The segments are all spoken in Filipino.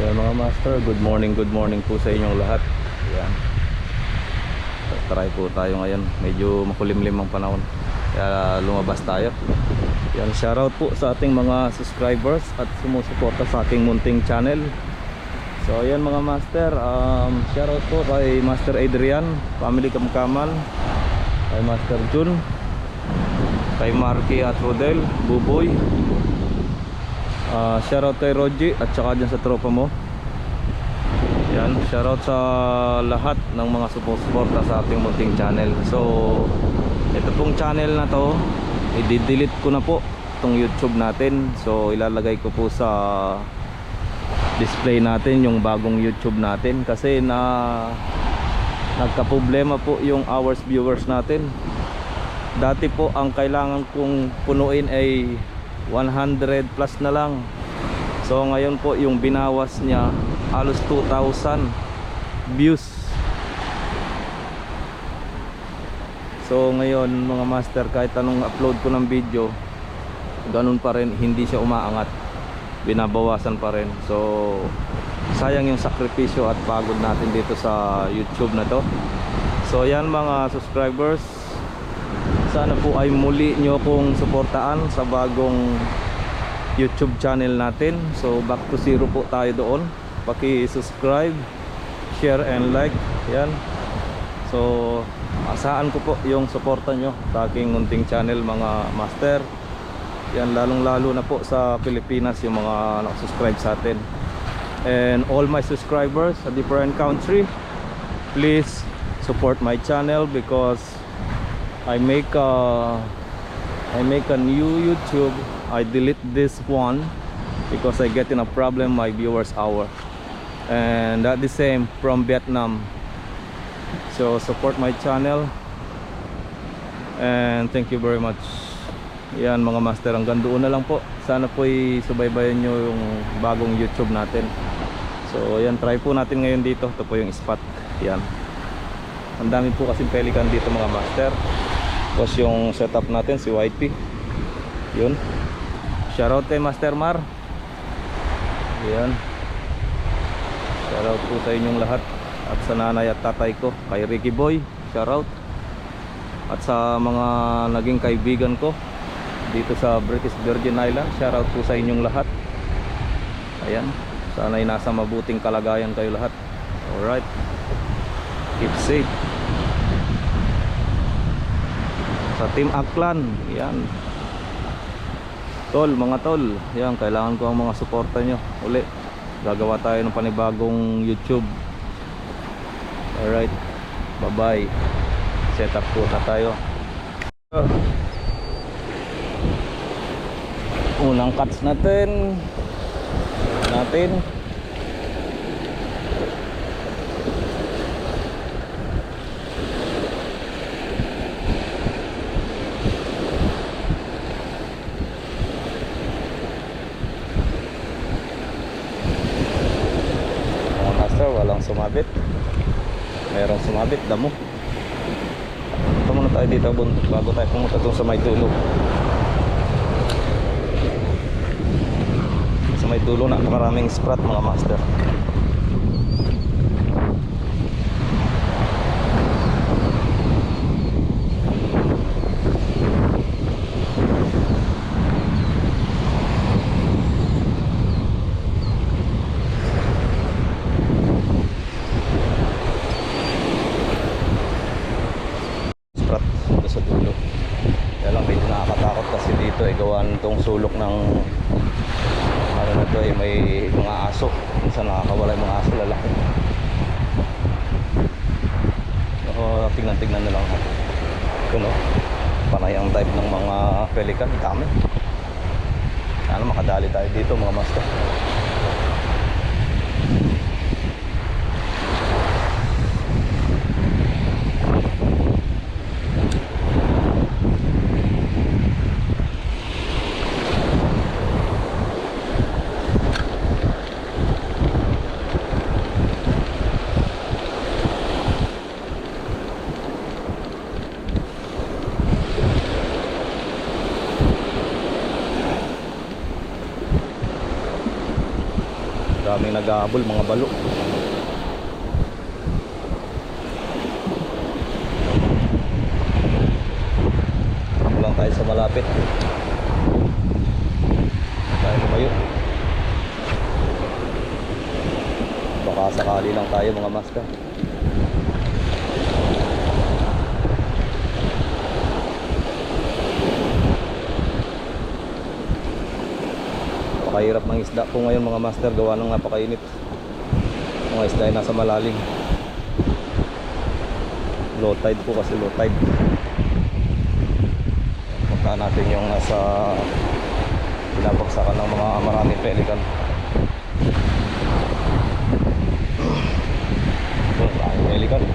Yan mga master, good morning po sa inyong lahat. Yan. Try po tayo ngayon. Medyo makulimlim ang panahon. Kaya lumabas tayo. Yan, shoutout po sa ating mga subscribers at sumusuporta sa aking munting channel. So ayan mga master, shoutout po kay Master Adrian, Family Kamkaman, kay Master Jun, kay Marky at Rodel, Buboy. Shoutout kay Roji at saka dyan sa tropa mo. Yan, shoutout sa lahat ng mga sumusuporta sa ating munting channel. So ito pong channel na to, i-delete ko na po itong YouTube natin. So ilalagay ko po sa display natin yung bagong YouTube natin, kasi nagka-problema po yung hours viewers natin. Dati po ang kailangan kong punuin ay 100 plus na lang. So ngayon po yung binawas niya halos 2,000 views. So ngayon mga master, kahit anong upload ko ng video, ganun pa rin, hindi siya umaangat, binabawasan pa rin. So sayang yung sakripisyo at pagod natin dito sa YouTube na to. So yan mga subscribers, sana po ay muli nyo kong suportaan sa bagong YouTube channel natin. So back to zero po tayo doon. Paki-subscribe, share and like. Yan. So asahan ko po yung suporta nyo sa aking munting channel mga master. Yan, lalong lalo na po sa Pilipinas yung mga nakasubscribe sa atin. And all my subscribers sa different country, please support my channel, because I make a new YouTube. I delete this one because I get in a problem my viewers hour, and that the same from Vietnam. So support my channel and thank you very much. Yan mga master, hanggang doon na lang po. Sana po subaybayan nyo yung bagong YouTube natin. So yan, try po natin ngayon dito. Ito po yung spot. Yan, ang dami po kasing pelican dito mga master. Tapos yung setup natin si YP. Yun, shoutout kay Master Mar. Yan, shoutout po sa inyong lahat. At sa nanay at tatay ko, kay Ricky Boy, shoutout. At sa mga naging kaibigan ko dito sa British Virgin Island, shoutout po sa inyong lahat. Ayan, sana'y nasa mabuting kalagayan kayo lahat. Alright, keep safe. Sa Team Aklan, yan tol, mga tol, yan, kailangan ko ang mga suporta nyo. Uli, gagawa tayo ng panibagong YouTube. Alright, bye bye. Set up po na tayo. Unang cuts natin. Walang sumabit, merong sumabit, damo. Ito muna tayo dito bago tayo pumunta doon sa may dulo. Sa may dulo na maraming sprat mga master. Itong sulok ng ano na to, may mga aso. Minsan nakakawala yung mga aso lalaki. So tignan na lang ito, no? Panay ang type ng mga pelican, dami. Sana makadali tayo dito mga master. Daming naghahabol, mga balo. Lang tayo sa malapit. Tayo lumayo. Baka sakali lang tayo mga master. Napakahirap ng isda po ngayon mga master, gawa ng napakainit. Mga isda ay nasa malalim. Low tide po kasi, low tide. Punta natin yung nasa pinapagsakan ng mga maraming pelikan. Maraming pelikan.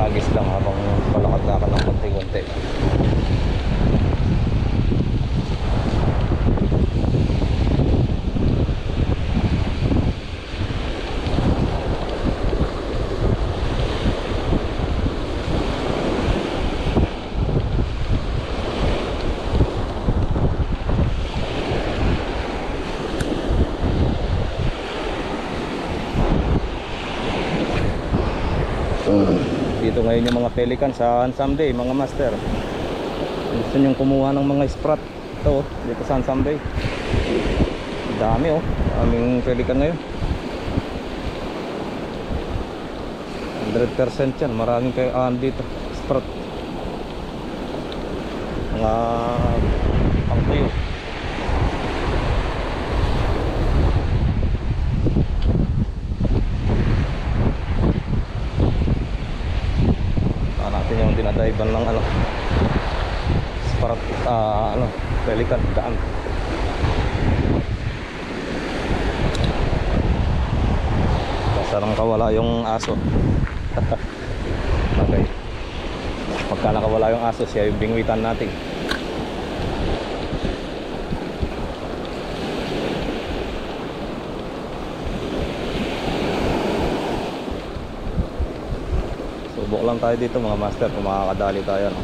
Hagis lang habang palakad-lakad ng konti-konti. Dito ngayon yung mga pelikan sa Handsome Bay mga master. Gusto nyong kumuha ng mga sprat ito dito sa Handsome Bay. Dami aming pelikan ngayon. 100% yan, maraming dito sprat. Mga pangtuyo. Yung dinadaiban ng sprat, pelikan daan. Basta nang kawala yung aso. Okay, pagka nakawala yung aso, siya yung bingwitan natin. Subok lang tayo dito mga master kung makakadali tayo, no?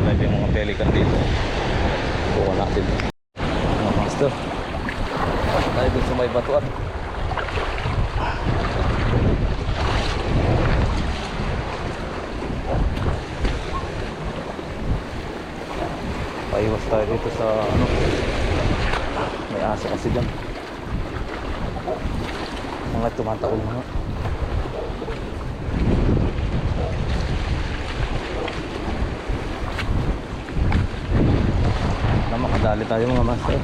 Live yung mga pelikan dito. Buka natin mga master. Tayo dito sa may batuan. Paiwas tayo dito sa may aso kasi dyan. Mga tumatakol mga. Na makadali tayo mga master.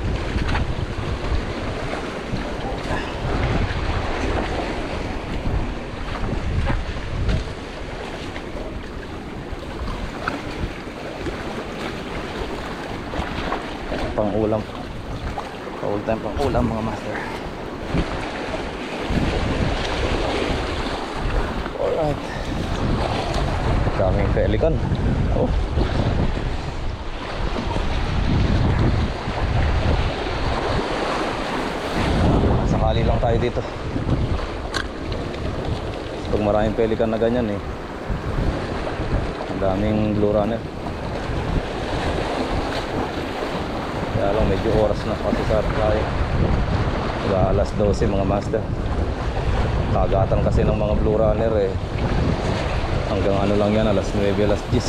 Pang ulam. All time pang ulam mga master. Alright. Daming pelikan. Sakali lang tayo dito. Pag maraming pelikan na ganyan ang daming blue runner. Kaya lang medyo oras na kasi sa tayo. Alas 12 mga master. Kagatan kasi ng mga blue runner hanggang lang yan, alas 9, alas 10.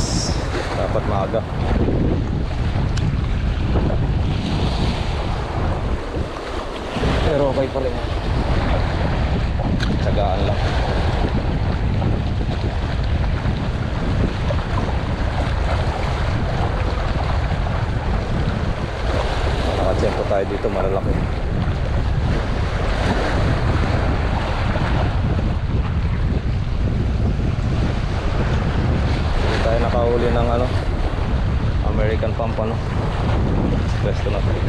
Dapat maaga. Pero okay pa rin. Tsagaan lang. Nakatsempo tayo dito, malalaki. Hindi tayo nakahuli ng American pump Pwesto na tayo.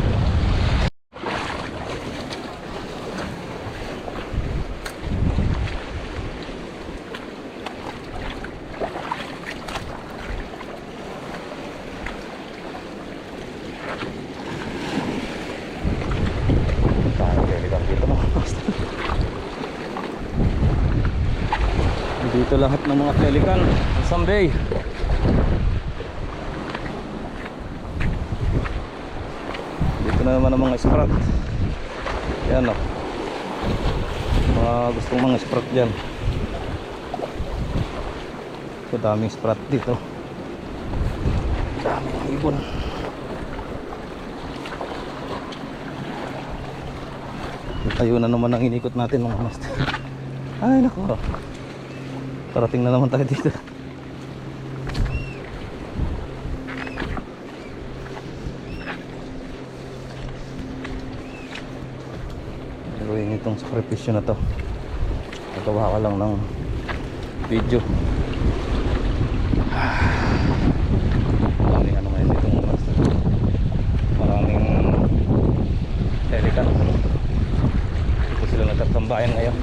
Tayo pelikan dito. Dito lahat ng mga pelikan, Sambay. Dito na naman ang mga sprat. Yan o, mga gustong mga sprat dyan. So daming sprat dito, daming ibon. Ayun na naman ang inikot natin mga master. Ay nako, parating na naman tayo dito. Gawin itong sakripisyo na to. Nagawa ka lang ng video. Maraming ano ngayon dito mga master. Maraming pelikan. Dito sila nagtatambayan ngayon.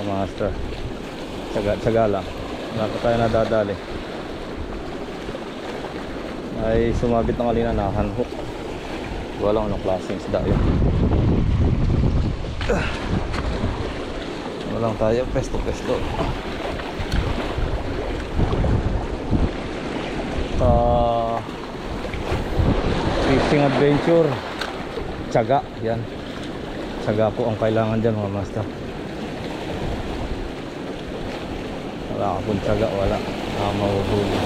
Master, tsaga lang, wala pa tayo nadadali. Ay sumabit ng alina, nakahanhook. Wala anong klaseng isda yun. Walang tayo, pesto fishing adventure, tsaga, yan. Tsaga po ang kailangan dyan mga master. Wala akong tsaga, wala mahuhuli.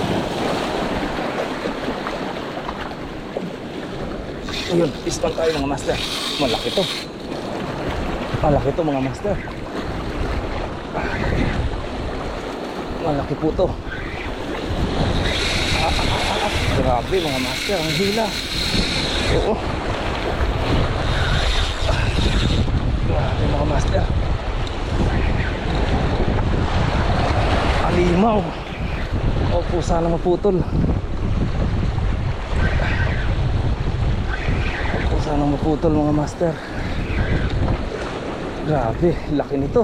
Ayun, ispan tayo mga master. Malaki to, malaki to mga master. Malaki po to. Grabe mga master, ang hila. Oo, grabe mga master. Alimaw. Opo, sana maputol. Opo, sana maputol mga master. Grabe, laki nito.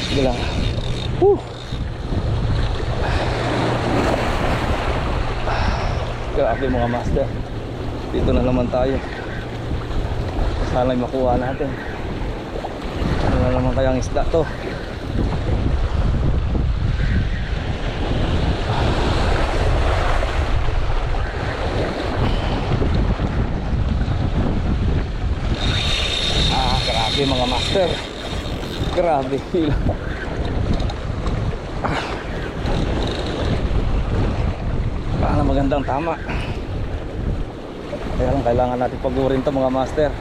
Sige lang. Grabe mga master. Dito na naman tayo. Sana'y makuha natin. Ano na naman kayang isda to? Grabe mga master. Grabe hila. Para magandang tama. Kaya lang kailangan natin pagurin to mga master.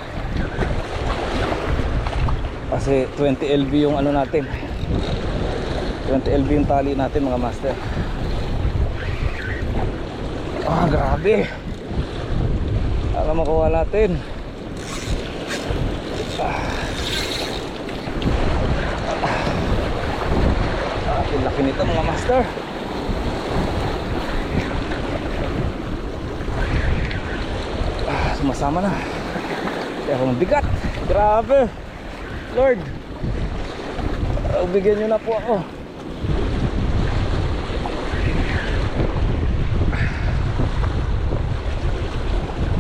Kasi 20 LB yung ano natin. 20 LB yung tali natin mga master. Grabe. Para makuha natin. Laki nito mga master. Sumasama na. Kaya kung bigat. Grabe Lord, bigyan nyo na po ako.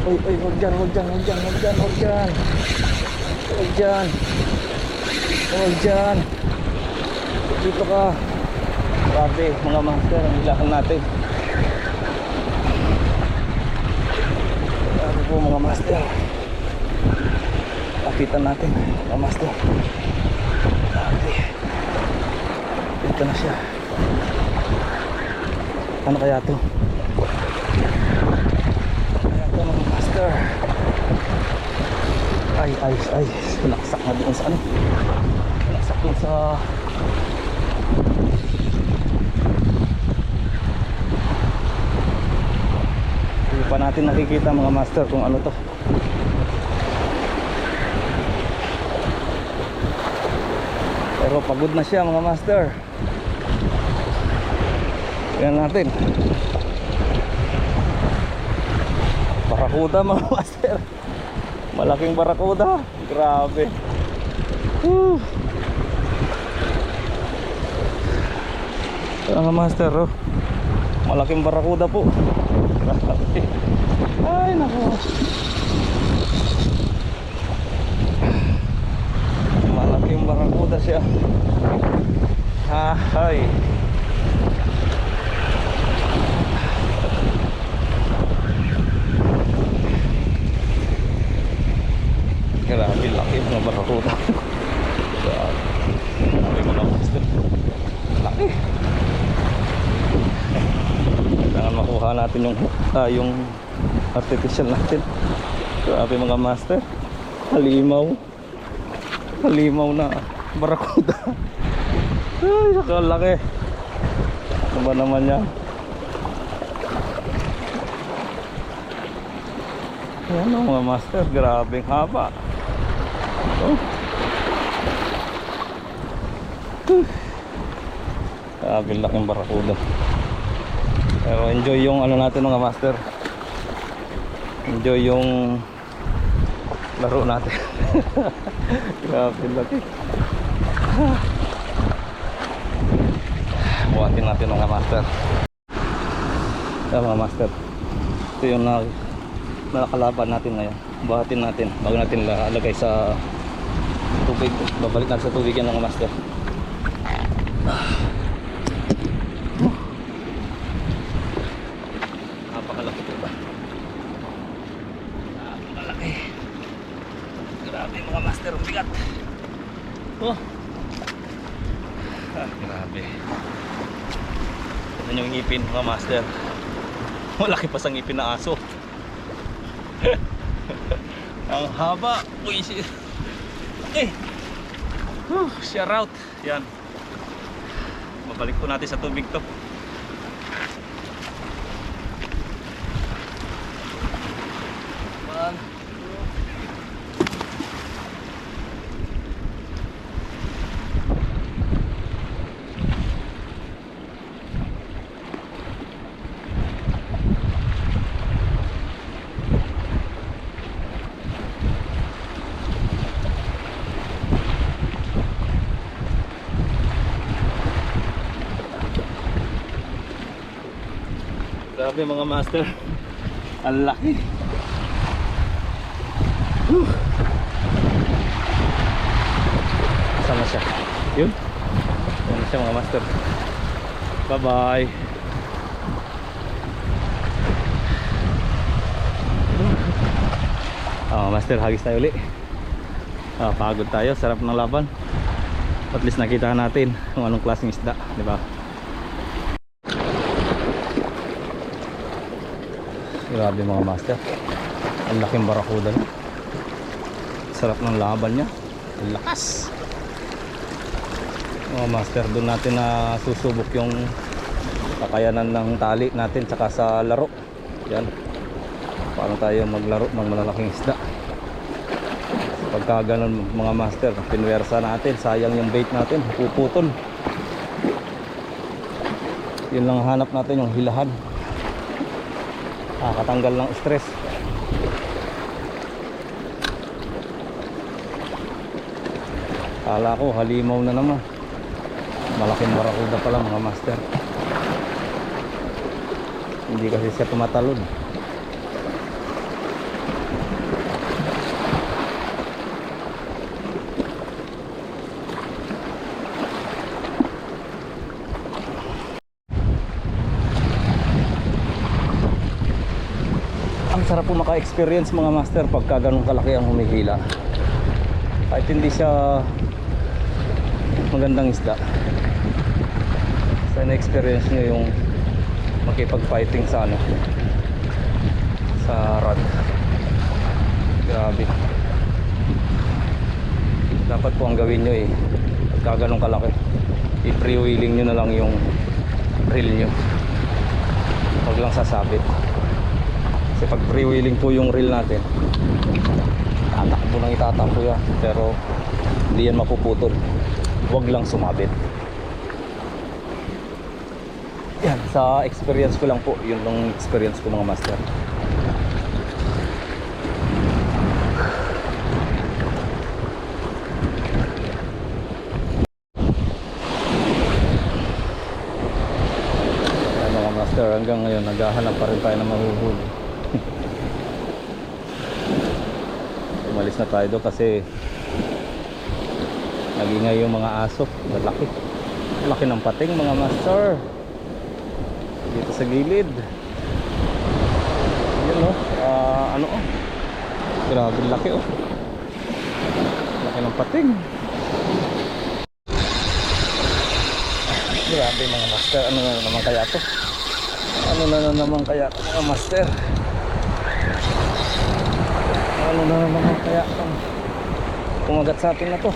Uy, huwag dyan. Dito ka. Grabe mga master, ang hilakan natin. Grabe po mga master. Lapitan natin mga master. Grabe. Dito na siya. Ano kaya to? Mga master. Ay, naksak na doon sa ano. Naksak doon sa Hindi pa natin nakikita mga master kung ano to. Pero pagod na siya mga master. Tingnan natin. Barakuda mga master. Malaking barakuda. Grabe. Mga master, oh. Malaking barakuda po. Grabe. Ay nako. Malaking barakuda siya. Hay. Grabe, laki mga barakuda. Grabe mga master. Laki. Kailangan makuha natin yung artificial natin. Grabe mga master. Halimaw. Halimaw na barakuda. Ay, nakalaki. Ano ba naman yan? Yan o mga master. Grabing haba. Oh. Grabing laking barakuda. Pero enjoy yung ano natin mga master. Enjoy yung laro natin. Grabe laki. Buhatin natin mga master. Mga master, ito yung nakalaban natin ngayon. Buhatin natin bago natin lalagay sa tubig. Babalik natin sa tubig yan mga master. Napakalaki po ba? Napakalaki. Grabe mga master, ang bigat. Oh. Grabe. Ano yung ngipin mga master? Malaki pa sa ngipin na aso. Ang haba. Uy, okay. Shout out. Yan. Mabalik po natin sa tubig to. Grabe mga master. Ang laki. Sama siya. Yun. Yan siya mga master. Bye bye. Master, hagis tayo uli. Pagod tayo. Sarap ng laban. At least nakita natin kung anong klaseng isda, di ba? Grabe mga master. Ang laking barakuda na. Sarap ng laban niya. Ang lakas. Mga master, doon natin na susubok yung kakayanan ng tali natin tsaka sa laro. Yan. Paano tayo maglaro ng malalaking isda. Pagka ganun mga master, pinwersa natin, sayang yung bait natin, puputol. Yun lang hanap natin, yung hilahan. Katanggal ng stress. Kala ko halimaw na naman. Malaking barakuda pala mga master. Hindi kasi siya tumatalon. Sarap po maka-experience mga master pagka ganun kalaki ang humihila. Kahit hindi siya magandang isda, sana experience nyo yung makipag-fighting sa sa rod. Grabe. Dapat po ang gawin nyo pagka ganun kalaki, i-freewheeling nyo na lang yung reel nyo, huwag lang sasabit. Kasi pag freewheeling po yung reel natin, tatakbo nang itatakbo yan, pero hindi yan mapuputol. Huwag lang sumabit. Yan, sa experience ko lang po, yun yung experience ko mga master. Yan mga master, hanggang ngayon naghahanap pa rin tayo ng mahuhuli. Umalis na tayo doon kasi nagingay yung mga aso. Malaki, laki ng pating mga master dito sa gilid. Yun no, ano oh, grabe laki oh, laki ng pating. Grabe mga master, ano na naman kaya to? Ano na naman kaya to mga master? Ano na naman kaya kumagat sa atin na to?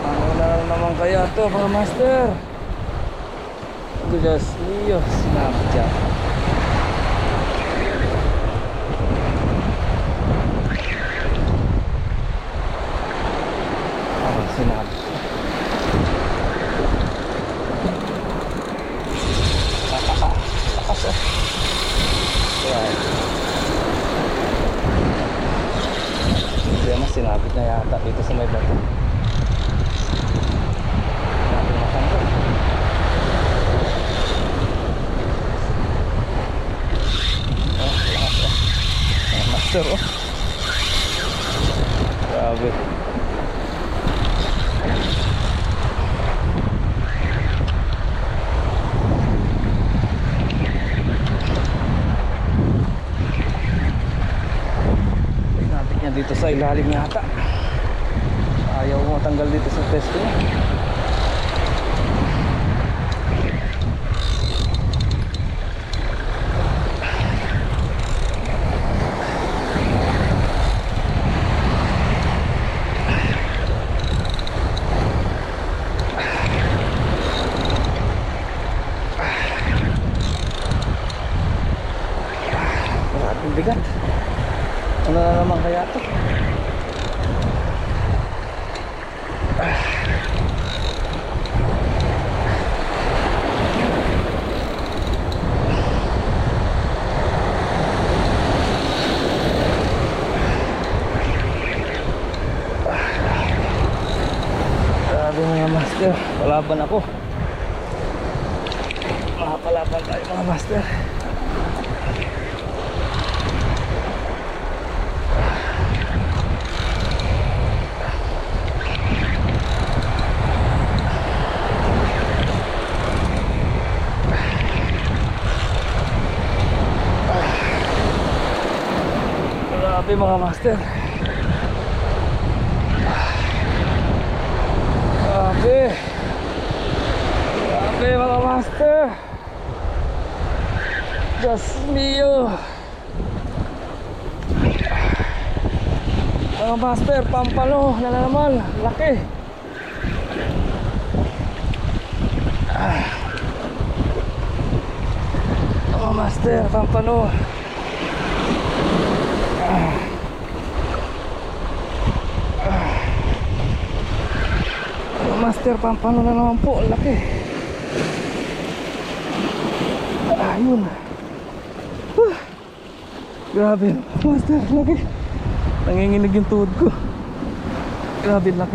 Ano na naman kaya to mga master? Diyos mio, Snapchat. Sinab. Lakas oh. Yan. Hindi naman sinabit na yata dito sa may bato. Grabe matanggal. Oh, lakas oh. Master oh. Grabe. Dito sa ilalim yata, ayaw mo tanggal dito sa pesto niya. Maraming bigat. Ano na naman kaya ito? Grabe mga master, palaban ako. Makapalaban tayo mga master. Grabe mga master. Grabe. Grabe mga master. Diyos mio. Mga master, pampano na naman. Laki. Mga master, pampano. Master, pampano na naman po. Laki. Ayun. Grabe master, laki. Nanginginig yung tuhod ko. Grabe laki.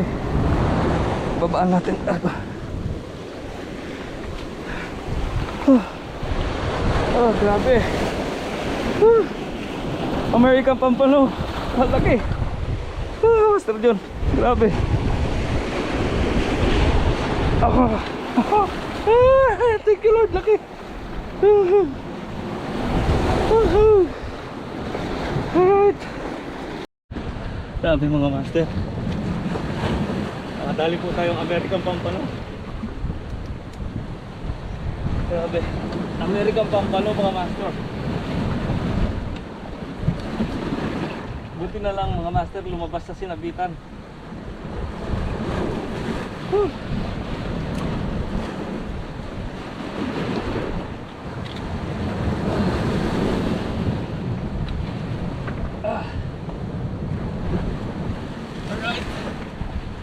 Babaan natin. Oh, grabe. American pampano. Laki. Master John, grabe. Thank you Lord, laki. Alright. Grabe mga master. Nakadali po tayong American pampano. Grabe. American pampano mga master. Buti na lang mga master, lumabas sa sinabitan. Alright.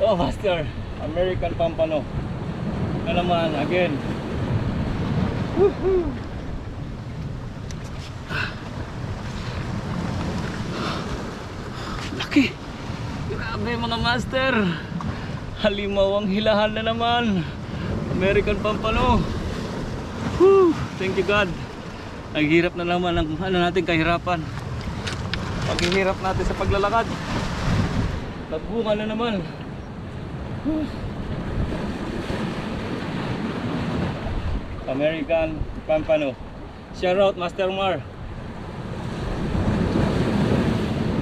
Oh, master. American Pampano. Na naman, again. Woohoo! Laki! Grabe mga master! Halimaw ang hilahan na naman. American Pampano. Woo! Thank you God. Naghirap na naman ang natin kahirapan. Paghihirap natin sa paglalakad. Nagbunga na naman. American Pampano. Shout out Master Mar.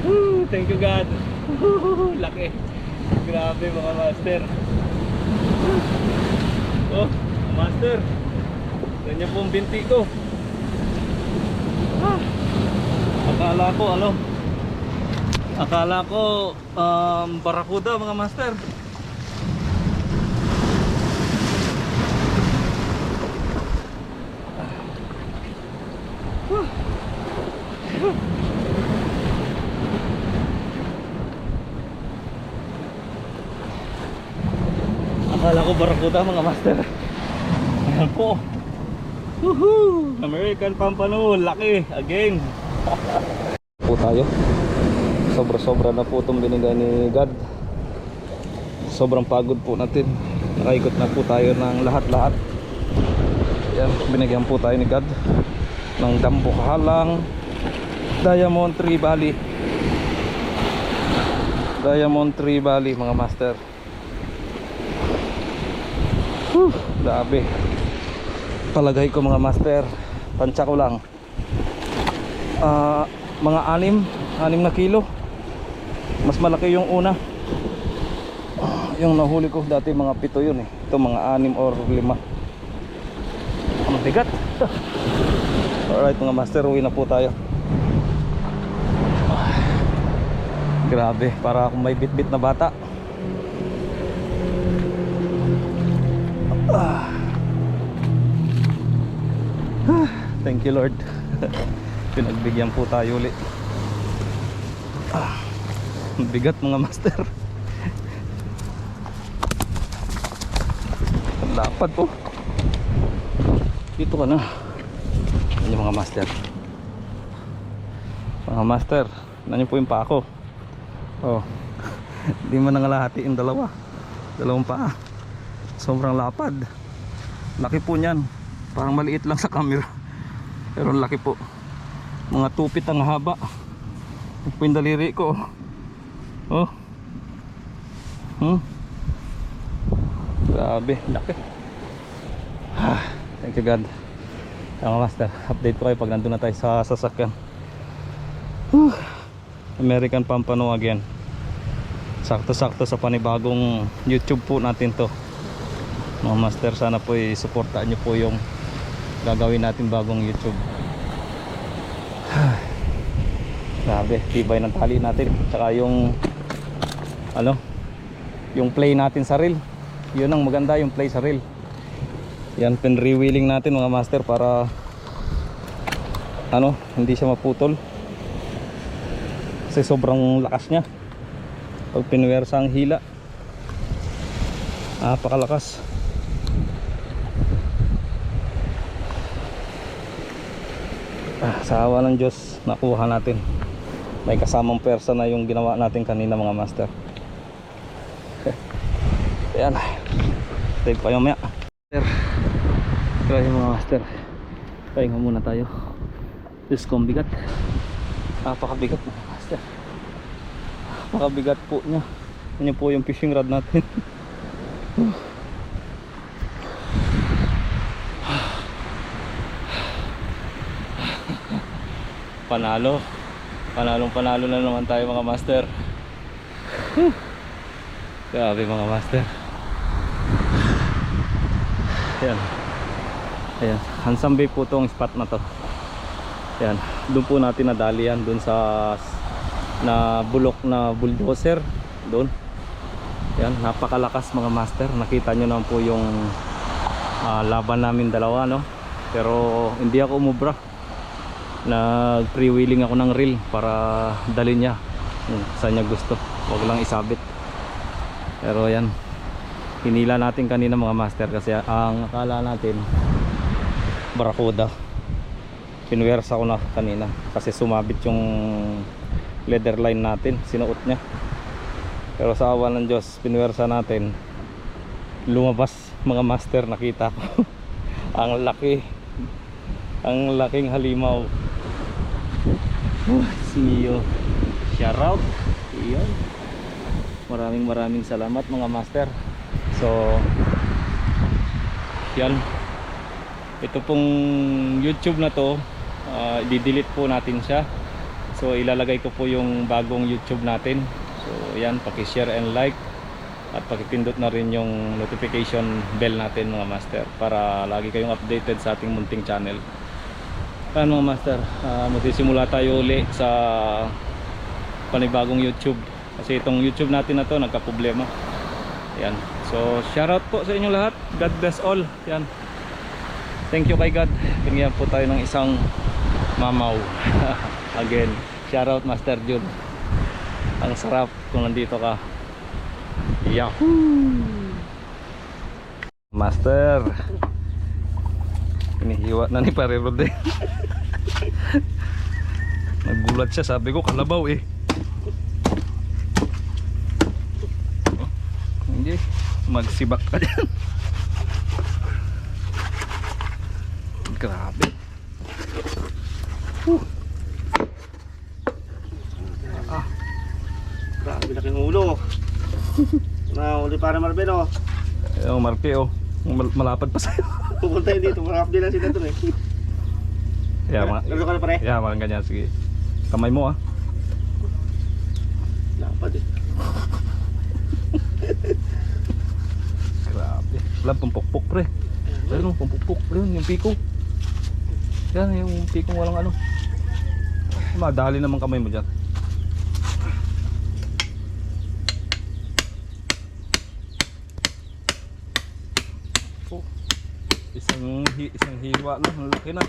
Woo! Thank you God. Woo! Laki. Grabe mga master. Oh, master. Ganyan po ang binti ko. Akala ko barakuda mga master. Akala ko barakuda mga master. Ayan po. Woohoo! American Pampano, laki again. Po tayo. Sobra-sobra na po itong binigay ni God. Sobrang pagod po natin. Nakaikot na po tayo ng lahat-lahat. Yan, binigyan po tayo ni God ng Dambo Kahalang, Diamond Tree Valley. Diamond Tree Valley mga master. Grabe. Palagay ko mga master, tansya ko lang mga 6 na kilo. Mas malaki yung una. Yung nahuli ko dati mga 7 yun eh. Ito mga 6 or 5. Ang bigat. Alright mga master, uwi na po tayo. Grabe, para akong may bit-bit na bata. Thank you Lord. Pinagbigyan po tayo ulit. Bigat mga master. Lapad po. Dito ka na. Yan yung mga master. Mga master, nanyo po yung paa ko. Oh. Hindi mo nangalahati yung dalawang paa. Sobrang lapad. Laki po niyan. Parang maliit lang sa camera, pero laki po. Mga 2 feet ang haba. Ito po yung daliri ko. Oh. Grabe, laki. Thank you God. Mga master, update ko kayo pag nandun na tayo sa sasakyan. American Pampano again. Sakto-sakto sa panibagong YouTube po natin to. Mga master, sana po i-supportaan nyo po yung gagawin natin bagong YouTube. Grabe, tibay ng tali natin. Tsaka yung yung play natin sa reel. Yun ang maganda, yung play sa reel. Yan, pin-rewheeling natin mga master para hindi siya maputol. Kasi sobrang lakas niya. Pag pinuwersa ang hila, napakalakas. Sa awa ng Diyos, nakuha natin. May kasamang persa na yung ginawa natin kanina mga master. Ayan, tayo pa yung maya. Grabe mga master, pahinga muna tayo. Diyos ko, bigat. Napakabigat mga master. Napakabigat po niya. Yan po yung fishing rod natin. Panalo na naman tayo mga master. Grabe mga master. Ayan, Handsome Bay po tong spot na to. Ayan, doon po natin nadali yan, doon sa bulok na bulldozer doon. Yan, napakalakas mga master. Nakita nyo naman po yung laban namin dalawa, no? Pero hindi ako umubra. Nag pre-wheeling ako ng reel para dalhin niya saan niya gusto, wag lang isabit. Pero yan, hinila natin kanina mga master kasi ang akala natin barakuda. Pinwersa ko na kanina kasi sumabit yung leather line natin, sinuot niya. Pero sa awa ng Diyos, pinwersa natin, lumabas mga master. Nakita ko ang laki, ang laking halimaw. Siyo, shout out. Iyon, maraming salamat mga master. So yan, ito pong YouTube na to, i-delete po natin siya. So ilalagay ko po yung bagong YouTube natin. So yan, paki-share and like at pakipindot na rin yung notification bell natin mga master para lagi kayong updated sa ating munting channel. Ano mga master, magsisimula tayo uli sa panibagong YouTube kasi itong YouTube natin na to nagka-problema. Yan. So shoutout po sa inyo lahat. God bless all. Yan. Thank you kay God. Binigyan po tayo ng isang mamaw. Again, shoutout Master Jun. Ang sarap kung nandito ka. Yahoo! Master, inihiwa na ni Pare Rode. Nagulat siya, sabi ko kalabaw eh. Hindi, magsibak ka dyan. Grabe. Grabe laking ulo. Uli para Marvin oh. Yung Marpe oh, malapad pa sa'yo. Pupunta yun dito, marap din lang sila doon eh. Ganito ka na pare? Yeah, parang ganyan, sige. Kamay mo ah. Lapad eh. Grabe. Wala pampukpok pre. Ayun oh, pampukpok. Ayun, yung piko. Yan, yung piko walang ano. Madali naman kamay mo dyan. Oh, isang hiwa na, ang laki na.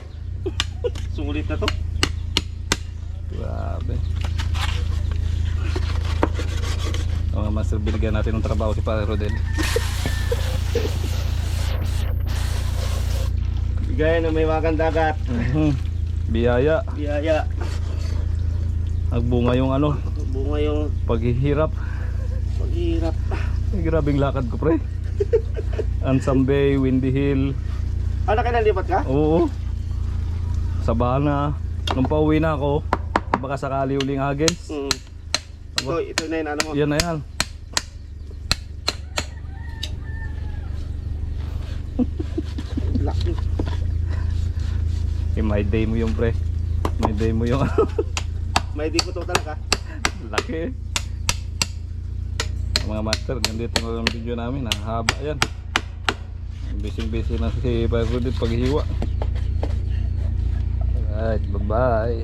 Sulit na to. Grabe. Mga master, binigyan natin ng trabaho si Pare Rodel. Bigay na may wagang dagat. Biyaya. Biyaya. Nagbunga yung ano, Bunga yung paghihirap. paghihirap. Grabing lakad ko pre. Ansam Bay, Windy Hill. Ano ka nalipat ka? Oo. Sabana. Nung pauwi na ako, baka sakali uling agents. Ito na yun ano mo. Yan na yan. Laki. May day mo yung pre. May day mo yung ano. May di ko to talaga. Laki. Mga master, nandito na yung video namin. Haba yan. Busy na si Pare Rodel paghihiwa. Alright, bye bye.